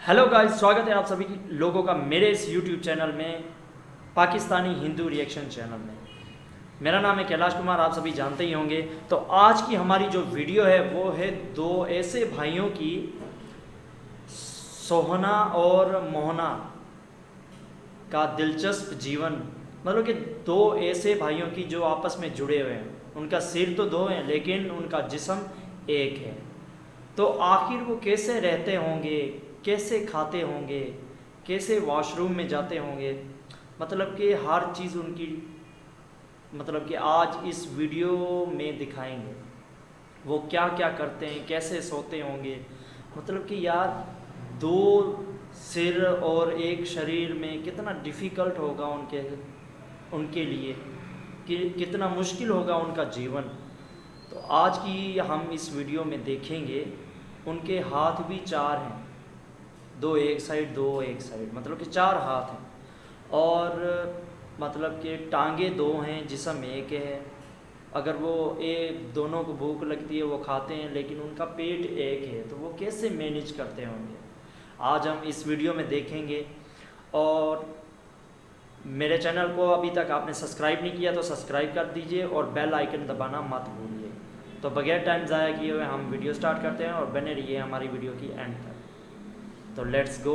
Hello guys, स्वागत है आप सभी लोगों का मेरे इस यूट्यूब चैनल में, पाकिस्तानी हिंदू रिएक्शन चैनल में। मेरा नाम है कैलाश कुमार, आप सभी जानते ही होंगे। तो आज की हमारी जो वीडियो है वो है दो ऐसे भाइयों की, सोहना और मोहना का दिलचस्प जीवन। मतलब कि दो ऐसे भाइयों की जो आपस में जुड़े हुए हैं। उनका सिर तो दो है लेकिन उनका जिस्म एक है। तो आखिर वो कैसे रहते होंगे, कैसे खाते होंगे, कैसे वॉशरूम में जाते होंगे, मतलब कि हर चीज़ उनकी, मतलब कि आज इस वीडियो में दिखाएंगे। वो क्या क्या करते हैं, कैसे सोते होंगे। मतलब कि यार, दो सिर और एक शरीर में कितना डिफ़िकल्ट होगा उनके लिए, कि कितना मुश्किल होगा उनका जीवन। तो आज की हम इस वीडियो में देखेंगे। उनके हाथ भी चार हैं, दो एक साइड दो एक साइड, मतलब कि चार हाथ हैं। और मतलब कि टांगे दो हैं, जिस्म एक है। अगर वो दोनों को भूख लगती है वो खाते हैं, लेकिन उनका पेट एक है। तो वो कैसे मैनेज करते होंगे, आज हम इस वीडियो में देखेंगे। और मेरे चैनल को अभी तक आपने सब्सक्राइब नहीं किया तो सब्सक्राइब कर दीजिए और बेल आइकन दबाना मत भूलिए। तो बगैर टाइम ज़ाया किए हुए हम वीडियो स्टार्ट करते हैं और बने रहिए हमारी वीडियो की एंड तक। तो लेट्स गो।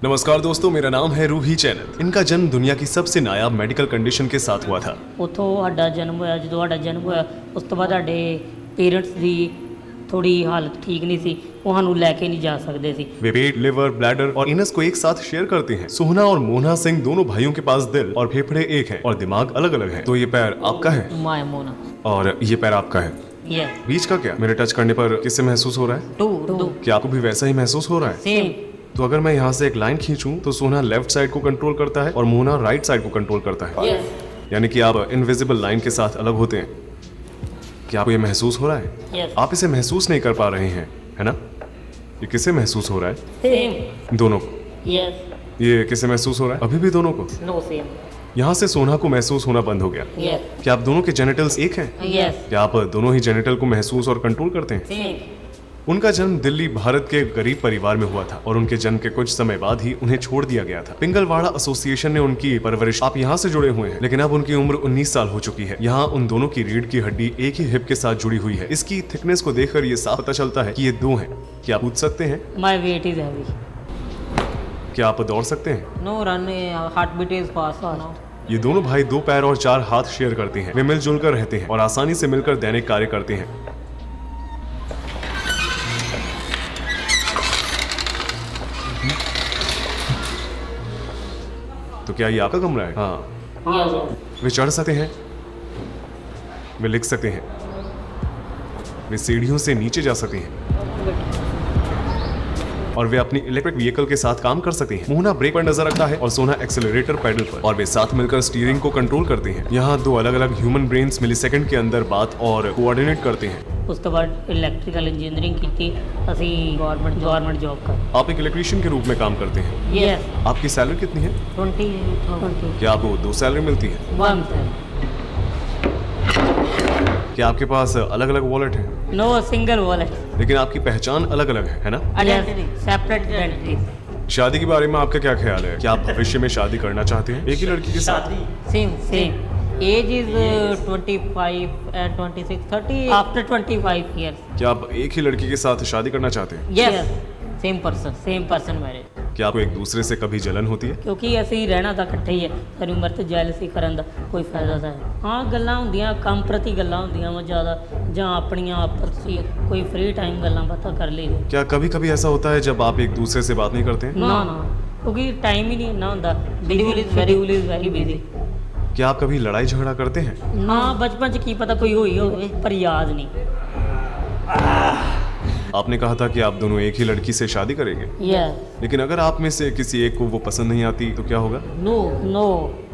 नमस्कार दोस्तों, मेरा नाम है रूही चैनल। इनका जन्म दुनिया की सबसे नायाब मेडिकल कंडीशन के साथ हुआ था। ਉੱਥੋਂ ਸਾਡਾ ਜਨਮ ਹੋਇਆ। ਜਦੋਂ ਸਾਡਾ ਜਨਮ ਹੋਇਆ ਉਸ ਤੋਂ ਬਾਅਦ ਸਾਡੇ ਪੇਰੈਂਟਸ ਦੀ थोड़ी हालत ठीक नहीं सी, वो ਸਾਨੂੰ ਲੈ ਕੇ नहीं जा सकते सी। वे पेट, लिवर, ब्लैडर और इनस को एक साथ शेयर करते हैं। सोहना और मोहना सिंह दोनों भाइयों के पास दिल और फेफड़े एक हैं और दिमाग अलग अलग है। तो ये पैर आपका है माया मोना और ये पैर आपका है। ये बीच का क्या? मेरे टच करने पर किससे महसूस हो रहा है? टू क्या आपको भी वैसा ही महसूस हो रहा है? सेम। तो अगर मैं यहाँ से एक लाइन खींचूं तो सोहना लेफ्ट साइड को कंट्रोल करता है और मोहना राइट साइड को कंट्रोल करता है। यस यानी कि आप इनविजिबल लाइन के साथ अलग होते हैं। क्या आपको ये महसूस हो रहा है? यस आप इसे महसूस नहीं कर पा रहे हैं, है ना? ये किसे महसूस हो रहा है? सेम। दोनों को। यस ये किसे महसूस हो रहा है? अभी भी दोनों को। No same. यहाँ से सोना को महसूस होना बंद हो गया। यस क्या आप दोनों के जेनिटल्स एक हैं? यस क्या आप दोनों ही जेनिटल को महसूस और कंट्रोल करते हैं? सेम। उनका जन्म दिल्ली, भारत के गरीब परिवार में हुआ था और उनके जन्म के कुछ समय बाद ही उन्हें छोड़ दिया गया था। पिंगलवाड़ा एसोसिएशन ने उनकी परवरिश। आप यहाँ से जुड़े हुए हैं, लेकिन अब उनकी उम्र 19 साल हो चुकी है। यहाँ उन दोनों की रीढ़ की हड्डी एक ही हिप के साथ जुड़ी हुई है। इसकी थिकनेस को देखकर ये साफ पता चलता है कि ये दो हैं। क्या आप पूछ सकते हैं? My weight is heavy. क्या आप दौड़ सकते हैं? No run, heart beat is fast now. ये दोनों भाई दो पैर और चार हाथ शेयर करते हैं। वे मिलजुल कर रहते हैं और आसानी से मिलकर दैनिक कार्य करते हैं। तो क्या ये आपका कमरा है? हाँ। यस वे चढ़ सकते हैं, वे लिख सकते हैं, वे सीढ़ियों से नीचे जा सकते हैं और वे अपनी इलेक्ट्रिक व्हीकल के साथ काम कर सकते हैं। मोहना ब्रेक पर नजर रखता है और सोना एक्सेलरेटर पैडल पर, और वे साथ मिलकर स्टीयरिंग को कंट्रोल करते हैं। यहाँ दो अलग अलग ह्यूमन ब्रेन्स मिलीसेकंड के अंदर बात और कोऑर्डिनेट करते हैं। ਉਸ ਤੋਂ ਬਾਅਦ ਇਲੈਕਟ੍ਰੀਕਲ ਇੰਜੀਨੀਅਰਿੰਗ ਕੀਤੀ ਅਸੀਂ ਗਵਰਨਮੈਂਟ ਜੌਬ ਕਰ। आप एक इलेक्ट्रीशियन के रूप में काम करते हैं। यस आपकी सैलरी कितनी है? 20 क्या आपको दो सैलरी मिलती है? 1 क्या आपके पास अलग अलग वॉलेट है? No single wallet. लेकिन आपकी पहचान अलग अलग है ना? Identity separate identity. शादी के बारे में आपका क्या ख्याल है? क्या आप भविष्य में शादी करना चाहते हैं एक ही लड़की के साथ? शादी same age is 25 and 26 30 after 25 years। क्या आप एक ही लड़की के साथ शादी करना चाहते हैं? Yes same person marriage. क्या आपको एक दूसरे से कभी जलन होती है? ਕਿਉਂਕਿ ਅਸੀਂ ਰਹਿਣਾ ਤਾਂ ਇਕੱਠੇ ਹੀ ਹੈ, ਸਾਰੀ ਉਮਰ ਤੇ ਜੈਲਸੀ ਕਰਨ ਦਾ ਕੋਈ ਫਾਇਦਾ ਤਾਂ ਹੈ? ਹਾਂ ਗੱਲਾਂ ਹੁੰਦੀਆਂ, ਕੰਮ ਪ੍ਰਤੀ ਗੱਲਾਂ ਹੁੰਦੀਆਂ ਵਾ ਜ਼ਿਆਦਾ, ਜਾਂ ਆਪਣੀਆਂ ਆਪਸ 'ਚ ਕੋਈ ਫ੍ਰੀ ਟਾਈਮ ਗੱਲਾਂ ਬਾਤਾਂ ਕਰ ਲਈ। क्या कभी कभी ऐसा होता है जब आप एक दूसरे से बात नहीं करते हैं? ਨਾ ਕਿਉਂਕਿ ਟਾਈਮ ਹੀ ਨਹੀਂ ਇੰਨਾ ਹੁੰਦਾ। Schedule is very busy. क्या आप कभी लड़ाई झगड़ा करते हैं? ਨਾ ਬਚਪਨ 'ਚ ਕੀ ਪਤਾ ਕੋਈ ਹੋਈ ਹੋਵੇ, ਪਰ ਯਾਦ ਨਹੀਂ। आपने कहा था कि आप दोनों एक ही लड़की से शादी करेंगे, यस लेकिन अगर आप में से किसी एक को वो पसंद नहीं आती तो क्या होगा? नो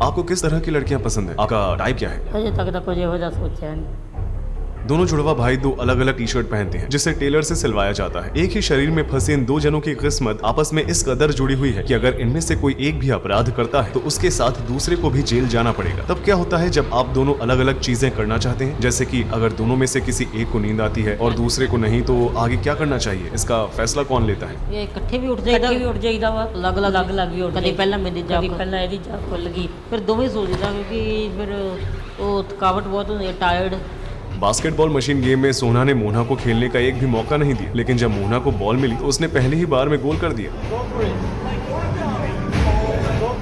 आपको किस तरह की लड़कियां पसंद है? आपका टाइप क्या है? ਅਜੇ ਤੱਕ ਤਾਂ ਕੁਝ ਇਹੋ ਜਿਹਾ ਸੋਚਿਆ ਨਹੀਂ। दोनों जुड़वा भाई दो अलग अलग टी शर्ट पहनते हैं जिसे टेलर से सिलवाया जाता है। एक ही शरीर में फंसे इन दो जनों की किस्मत आपस में इस कदर जुड़ी हुई है कि अगर इनमें से कोई एक भी अपराध करता है तो उसके साथ दूसरे को भी जेल जाना पड़ेगा। तब क्या होता है जब आप दोनों अलग अलग चीजें करना चाहते हैं, जैसे कि अगर दोनों में से किसी एक को नींद आती है और दूसरे को नहीं, तो आगे क्या करना चाहिए? इसका फैसला कौन लेता है? ਇਹ ਇਕੱਠੇ ਵੀ ਉੱਠ ਜਾਈਦਾ ਵਾ, ਅਲੱਗ-ਅਲੱਗ ਵੀ ਉੱਠ ਕਦੀ ਪਹਿਲਾਂ ਮੇਰੀ ਜਾਗ ਕਦੀ ਪਹਿਲਾਂ ਇਹਦੀ ਜਾਗ ਖੁੱਲ ਗਈ, ਫਿਰ ਦੋਵੇਂ ਸੋ ਜਾਈਦਾ ਕਿਉਂਕਿ ਫਿਰ ਉਹ ਥਕਾਵਟ ਬਹੁਤ ਹੁੰਦੀ ਹੈ, ਟਾਇਰਡ। बास्केटबॉल मशीन गेम में सोना ने मोना को खेलने का एक भी मौका नहीं दिया, लेकिन जब मोना को बॉल मिली तो उसने पहली ही बार में गोल कर दिया।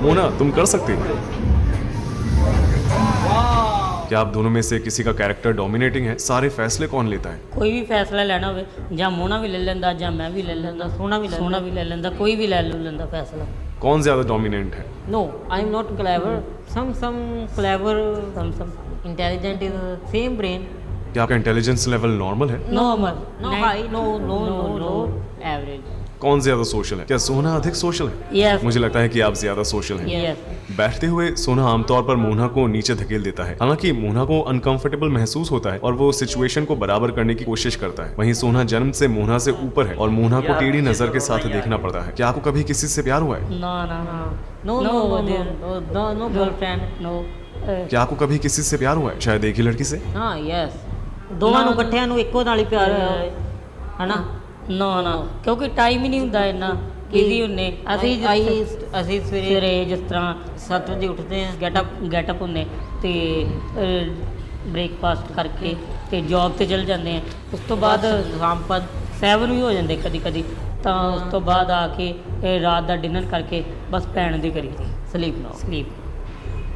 मोना, तुम कर सकते हो। क्या आप दोनों में से किसी का कैरेक्टर डोमिनेटिंग है? सारे फैसले कौन लेता है? ਕੋਈ ਵੀ ਫੈਸਲਾ ਲੈਣਾ ਹੋਵੇ ਜਾਂ ਮੋਨਾ ਵੀ ਲੈ ਲੈਂਦਾ ਜਾਂ ਮੈਂ ਵੀ ਲੈ ਲੈਂਦਾ, ਸੋਨਾ ਵੀ ਲੈ ਲੈਂਦਾ, ਕੋਈ ਵੀ ਲੈ ਲੈਂਦਾ ਫੈਸਲਾ। कौन ज्यादा डोमिनेंट है? No, I am not clever, some clever, some intelligent is same brain. क्या आपका इंटेलिजेंस लेवल नॉर्मल है? Normal, no high, no average. कौन ज्यादा सोशल है? क्या सोना अधिक सोशल है? यस मुझे लगता है कि आप ज्यादा सोशल हैं। यस। बैठते हुए सोना आमतौर पर मोना को नीचे धकेल देता है। हालांकि मोना को अनकंफर्टेबल महसूस होता है और वो सिचुएशन को बराबर करने की कोशिश करता है। वहीं सोना जन्म से मोना से ऊपर है और मोना को टेढ़ी नजर के साथ देखना पड़ता है। क्या आपको कभी किसी से प्यार हुआ है? ਨਾ ਨਾ ਨਾ नो गर्लफ्रेंड। नो क्या आपको कभी किसी से प्यार हुआ है, शायद एक ही लड़की से? हाँ यस, ਦੋਵਾਂ ਨੂੰ ਇਕੱਠਿਆਂ ਨੂੰ ਇੱਕੋ ਨਾਲ ਹੀ ਪਿਆਰ ਹੋਇਆ ਹੋਵੇ, ਹਨਾ? ਨਾ ਨਾ ਕਿਉਂਕਿ ਟਾਈਮ ਹੀ ਨਹੀਂ ਹੁੰਦਾ ਇੰਨਾ ਕਿਹਦੀ ਹੁੰਨੇ ਅਸੀਂ ਸਵੇਰੇ ਜਿਸ ਤਰ੍ਹਾਂ 7 ਵਜੇ ਉੱਠਦੇ ਹਾਂ, ਗੈਟਅਪ ਹੁੰਨੇ ਤੇ ਬ੍ਰੇਕਫਾਸਟ ਕਰਕੇ ਤੇ ਜੌਬ ਤੇ ਚਲ ਜਾਂਦੇ ਆ, ਉਸ ਤੋਂ ਬਾਅਦ ਸ਼ਾਮ 7 ਵੀ ਹੋ ਜਾਂਦੇ ਕਦੀ ਕਦੀ, ਤਾਂ ਉਸ ਤੋਂ ਬਾਅਦ ਆ ਕੇ ਰਾਤ ਦਾ ਡਿਨਰ ਕਰਕੇ ਬਸ ਪੈਣ ਦੀ ਕਰੀ sleep.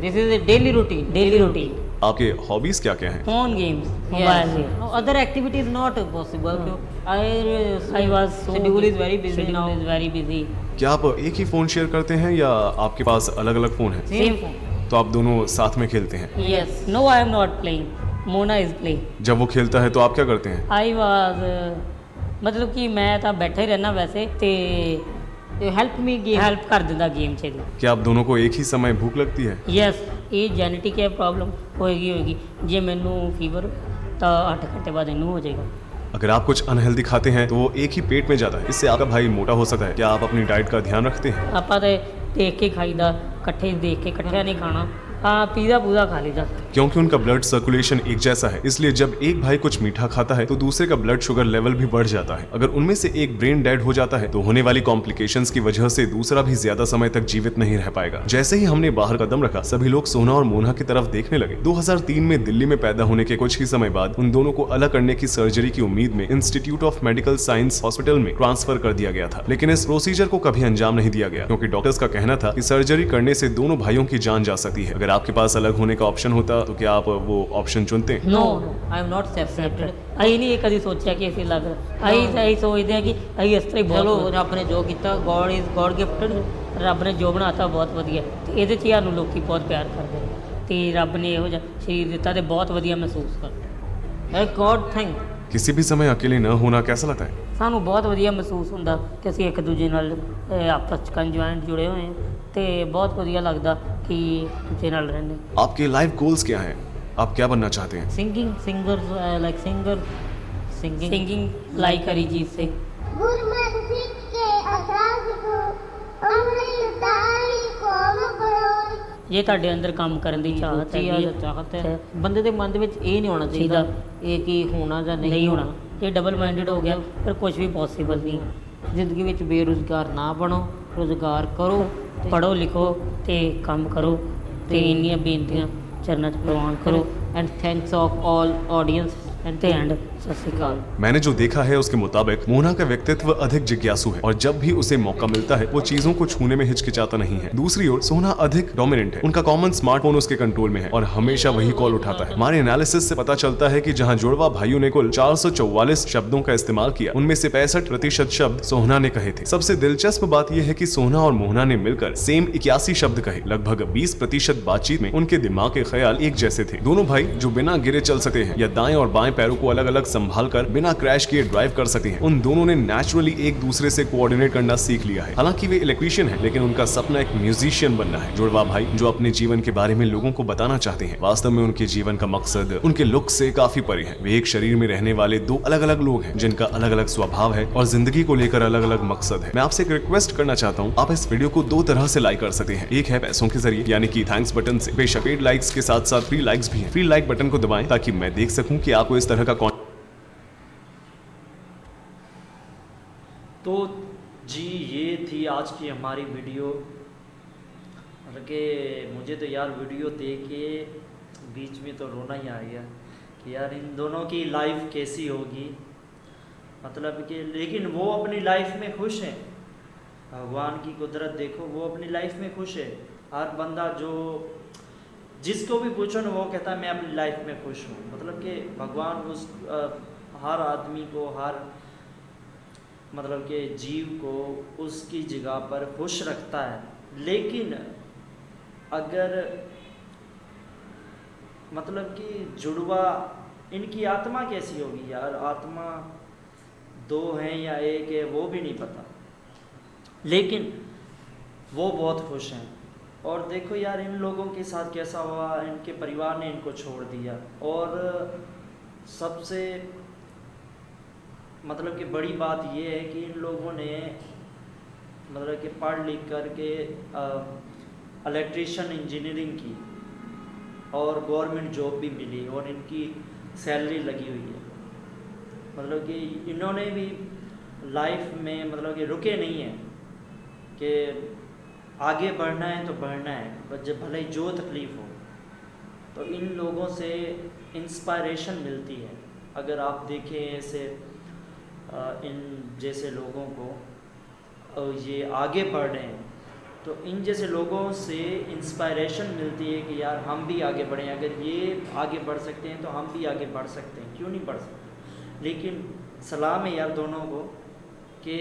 This is a daily routine. आपके हॉबीज क्या क्या हैं? Phone games, mobile game. No, other activities not possible. I was so schedule is very busy now. Schedule is very busy. क्या आप एक ही फोन शेयर करते हैं या आपके पास अलग अलग फोन है? Same phone. तो आप दोनों साथ में खेलते हैं? Yes. No, I am not playing. Mona is playing. जब वो खेलता है तो आप क्या करते हैं? I was मतलब कि मैं ਤਾਂ ਬੈਠਾ ਹੀ ਰਹਿਣਾ ਵੈਸੇ ਤੇ हेल्प मी गेम ਹੈਲਪ ਕਰ ਦਿੰਦਾ ਗੇਮ 'ਚ ਦੀ। क्या आप दोनों को एक ही समय भूख लगती है? ਯੈਸ, ਇਹ ਜੈਨੇਟਿਕ ਹੈ ਪ੍ਰੋਬਲਮ ਹੋਏਗੀ। ਜੇ ਮੈਨੂੰ ਫੀਵਰ ਤਾਂ 8 ਘੰਟੇ ਬਾਅਦ ਇਹਨੂੰ ਹੋ ਜਾਏਗਾ। अगर आप कुछ अनहेल्दी खाते हैं तो वो एक ही पेट में जाता है, इससे आपका भाई मोटा हो सकता है। क्या आप अपनी डाइट का ध्यान रखते हैं? ਆਪਾਂ ਤੇ ਦੇਖ ਕੇ ਖਾਈਦਾ, ਇਕੱਠੇ ਦੇਖ ਕੇ ਇਕੱਠਿਆਂ ਨਹੀਂ ਖਾਣਾ। हाँ, पिज़्ज़ा पूरा खा लीजिए। क्योंकि उनका ब्लड सर्कुलेशन एक जैसा है, इसलिए जब एक भाई कुछ मीठा खाता है तो दूसरे का ब्लड शुगर लेवल भी बढ़ जाता है। अगर उनमें से एक ब्रेन डेड हो जाता है तो होने वाली कॉम्प्लिकेशंस की वजह से दूसरा भी ज्यादा समय तक जीवित नहीं रह पाएगा। जैसे ही हमने बाहर कदम रखा, सभी लोग सोना और मोना की तरफ देखने लगे। 2003 में दिल्ली में पैदा होने के कुछ ही समय बाद उन दोनों को अलग करने की सर्जरी की उम्मीद में institute of medical science hospital में ट्रांसफर कर दिया गया था, लेकिन इस प्रोसीजर को कभी अंजाम नहीं दिया गया क्योंकि डॉक्टर्स का कहना था कि सर्जरी करने से दोनों भाइयों की जान जा सकती है। अगर आपके पास अलग होने का ऑप्शन होता तो क्या आप वो ऑप्शन चुनते हैं? No, I am not separated. ਅਸੀਂ ਨਹੀਂ ਕਦੀ ਸੋਚਿਆ ਕਿ ਅਸੀਂ ਲੱਗ ਅਸੀਂ ਸੋਚਦੇ ਹਾਂ ਕਿ ਅਸੀਂ ਇਸ ਤਰ੍ਹਾਂ ਹੀ ਚਲੋ ਬਹੁਤ ਰੱਬ ਨੇ ਜੋ ਕੀਤਾ, ਗੋਡ ਇਜ਼ ਗੋਡ ਗਿਫਟਡ। ਰੱਬ ਨੇ ਜੋ ਬਣਾਤਾ ਬਹੁਤ ਵਧੀਆ, ਤੇ ਇਹਦੇ 'ਚ ਹੀ ਸਾਨੂੰ ਲੋਕੀ ਬਹੁਤ ਪਿਆਰ ਕਰਦੇ ਤੇ ਰੱਬ ਨੇ ਇਹੋ ਜਿਹਾ ਸਰੀਰ ਦਿੱਤਾ ਤੇ ਬਹੁਤ ਵਧੀਆ ਮਹਿਸੂਸ ਕਰਦੇ। God thank. किसी भी समय अकेले न होना कैसा लगता है? ਸਾਨੂੰ ਬਹੁਤ ਵਧੀਆ ਮਹਿਸੂਸ ਹੁੰਦਾ ਕਿ ਅਸੀਂ ਇੱਕ ਦੂਜੇ ਨਾਲ ਆਪਸ 'ਚ ਕੰਜੁਆਇੰਟ ਜੁੜੇ ਹੋਏ ਹਾਂ ਤੇ ਬਹੁਤ ਵਧੀਆ ਲੱਗਦਾ ਕਿ ਦੂਜੇ ਨਾਲ ਰਹਿੰਦੇ। आपके लाइफ गोल्स क्या हैं? आप क्या बनना चाहते हैं? Singing, singer, like singer, singing. Singing like Arijit Singh. Gurmat Sikh के असरार को अमृताई को मकरोई। ਜੇ ਤੁਹਾਡੇ ਅੰਦਰ ਕੰਮ ਕਰਨ ਦੀ ਚਾਹਤ ਹੈ ਚਾਹਤ ਹੈ, ਬੰਦੇ ਦੇ ਮਨ ਦੇ ਵਿੱਚ ਇਹ ਨਹੀਂ ਹੋਣਾ ਚਾਹੀਦਾ ਇਹ ਕੀ ਹੋਣਾ ਜਾਂ ਨਹੀਂ ਹੋਣਾ। ਇਹ ਡਬਲ ਮਾਈਂਡਡ ਹੋ ਗਿਆ, ਫਿਰ ਕੁਝ ਵੀ ਪੋਸੀਬਲ ਨਹੀਂ। ਜ਼ਿੰਦਗੀ ਵਿੱਚ ਬੇਰੁਜ਼ਗਾਰ ਨਾ ਬਣੋ, ਰੁਜ਼ਗਾਰ ਕਰੋ, ਪੜ੍ਹੋ ਲਿਖੋ ਤੇ ਕੰਮ ਕਰੋ ਤੇ ਇੰਨੀਆਂ ਬੇਨਤੀਆਂ ਚਰਨਾਂ 'ਚ ਪ੍ਰਵਾਨ ਕਰੋ। And thanks of all audience ਤੇ ਐਂਡ ਸਤਿ ਸ਼੍ਰੀ ਅਕਾਲ। मैंने जो देखा है उसके मुताबिक मोना का व्यक्तित्व अधिक जिज्ञासु है और जब भी उसे मौका मिलता है वो चीजों को छूने में हिचकिचाता नहीं है। दूसरी ओर सोना अधिक डोमिनेंट है। उनका कॉमन स्मार्टफोन उसके कंट्रोल में है और हमेशा वही कॉल उठाता है। हमारे एनालिसिस से पता चलता है कि जहां जुड़वा भाइयों ने कुल 444 शब्दों का इस्तेमाल किया, उनमें से 65% शब्द सोहना ने कहे थे। सबसे दिलचस्प बात यह है कि सोहना और मोहना ने मिलकर सेम 81 शब्द कहे। लगभग 20% बातचीत में उनके दिमाग के ख्याल एक जैसे थे। दोनों भाई जो बिना गिरे चल सकते हैं या दाएं और बाएं बाएं पैरों को अलग अलग संभाल कर बिना क्रैश किए ड्राइव कर सकती हैं। उन दोनों ने नेचुरली एक दूसरे से कोऑर्डिनेट करना सीख लिया है। हालांकि वे इलेक्ट्रीशियन हैं, लेकिन उनका सपना एक म्यूजिशियन बनना है। जुड़वा भाई जो अपने जीवन के बारे में लोगों को बताना चाहते हैं, वास्तव में उनके जीवन का मकसद उनके लुक से काफी परे है। वे एक शरीर में रहने वाले दो अलग अलग लोग हैं, जिनका अलग अलग स्वभाव है और जिंदगी को लेकर अलग अलग मकसद है। मैं आपसे एक रिक्वेस्ट करना चाहता हूँ, आप इस वीडियो को दो तरह से लाइक कर सकते हैं। एक है पैसों के जरिए, यानी कि थैंक्स बटन से। बेशक पेड लाइक्स के साथ साथ फ्री लाइक्स भी हैं। फ्री लाइक बटन को दबाएं ताकि मैं देख सकूं कि आपको इस तरह का तो जी ये थी आज की हमारी वीडियो। के मुझे तो यार वीडियो देख के बीच में तो रोना ही आ गया कि यार इन दोनों की लाइफ कैसी होगी, मतलब कि लेकिन वो अपनी लाइफ में खुश हैं। भगवान की कुदरत देखो, वो अपनी लाइफ में खुश है। हर बंदा जो जिसको भी पूछो ना वो कहता है मैं अपनी लाइफ में खुश हूँ। मतलब कि भगवान उस हर आदमी को, हर मतलब कि जीव को उसकी जगह पर खुश रखता है। लेकिन अगर मतलब कि जुड़वा, इनकी आत्मा कैसी होगी यार, आत्मा दो हैं या एक है वो भी नहीं पता, लेकिन वो बहुत खुश हैं। और देखो यार इन लोगों के साथ कैसा हुआ, इनके परिवार ने इनको छोड़ दिया। और सबसे मतलब कि बड़ी बात ये है कि इन लोगों ने मतलब कि पढ़ लिख करके इलेक्ट्रिशियन इंजीनियरिंग की और गवर्नमेंट जॉब भी मिली और इनकी सैलरी लगी हुई है। मतलब कि इन्होंने भी लाइफ में मतलब कि रुके नहीं हैं कि आगे बढ़ना है तो बढ़ना है, बस जब भले ही जो तकलीफ़ हो। तो इन लोगों से इंस्पायरेशन मिलती है। अगर आप देखें ऐसे इन जैसे लोगों को ये आगे बढ़ रहे हैं, तो इन जैसे लोगों से इंस्पायरेशन मिलती है कि यार हम भी आगे बढ़ें। अगर ये आगे बढ़ सकते हैं तो हम भी आगे बढ़ सकते हैं, क्यों नहीं बढ़ सकते। लेकिन सलाम है यार दोनों को कि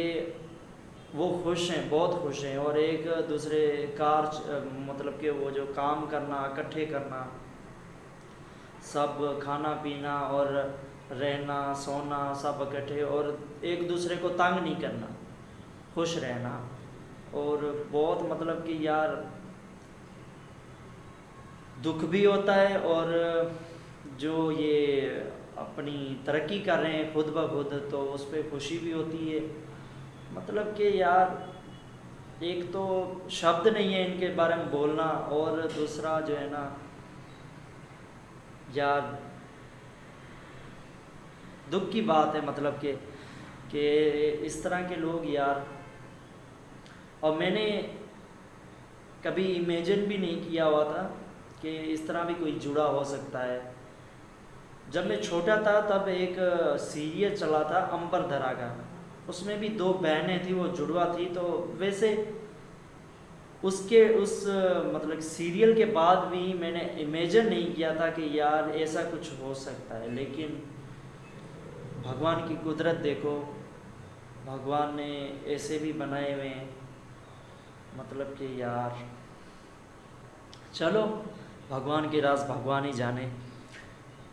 वो खुश हैं, बहुत खुश हैं। और एक दूसरे कार मतलब कि वो जो काम करना, इकट्ठे करना, सब खाना पीना और रहना सोना सब इकट्ठे, और एक दूसरे को तंग नहीं करना, खुश रहना। और बहुत मतलब कि यार दुख भी होता है, और जो ये अपनी तरक्की कर रहे हैं खुद ब खुद, तो उस पर खुशी भी होती है। मतलब कि यार एक तो शब्द नहीं है इनके बारे में बोलना, और दूसरा जो है ना यार दुख की बात है मतलब कि इस तरह के लोग यार। और मैंने कभी इमेजिन भी नहीं किया हुआ था कि इस तरह भी कोई जुड़ा हो सकता है। जब मैं छोटा था तब एक सीरियल चला था अंबर धरा का, उसमें भी दो बहनें थी, वो जुड़वा थी। तो वैसे उसके उस मतलब सीरियल के बाद भी मैंने इमेजिन नहीं किया था कि यार ऐसा कुछ हो सकता है। लेकिन भगवान की कुदरत देखो, भगवान ने ऐसे भी बनाए हुए हैं। मतलब कि यार चलो भगवान के राज भगवान ही जाने।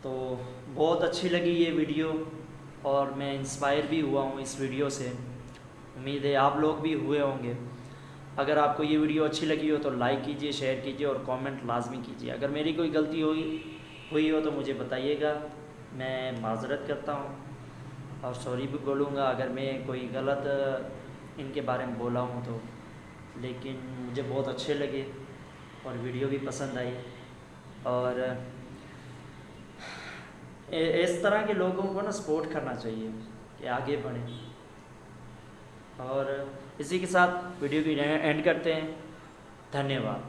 तो बहुत अच्छी लगी ये वीडियो और मैं इंस्पायर भी हुआ हूँ इस वीडियो से। उम्मीद है आप लोग भी हुए होंगे। अगर आपको ये वीडियो अच्छी लगी हो तो लाइक कीजिए, शेयर कीजिए और कमेंट लाजमी कीजिए। अगर मेरी कोई गलती हुई हो तो मुझे बताइएगा, मैं माजरत करता हूँ और सॉरी भी बोलूँगा अगर मैं कोई गलत इनके बारे में बोला हूँ तो। लेकिन मुझे बहुत अच्छे लगे और वीडियो भी पसंद आई, और इस तरह के लोगों को ना सपोर्ट करना चाहिए कि आगे बढ़ें। और इसी के साथ वीडियो की एंड करते हैं। धन्यवाद।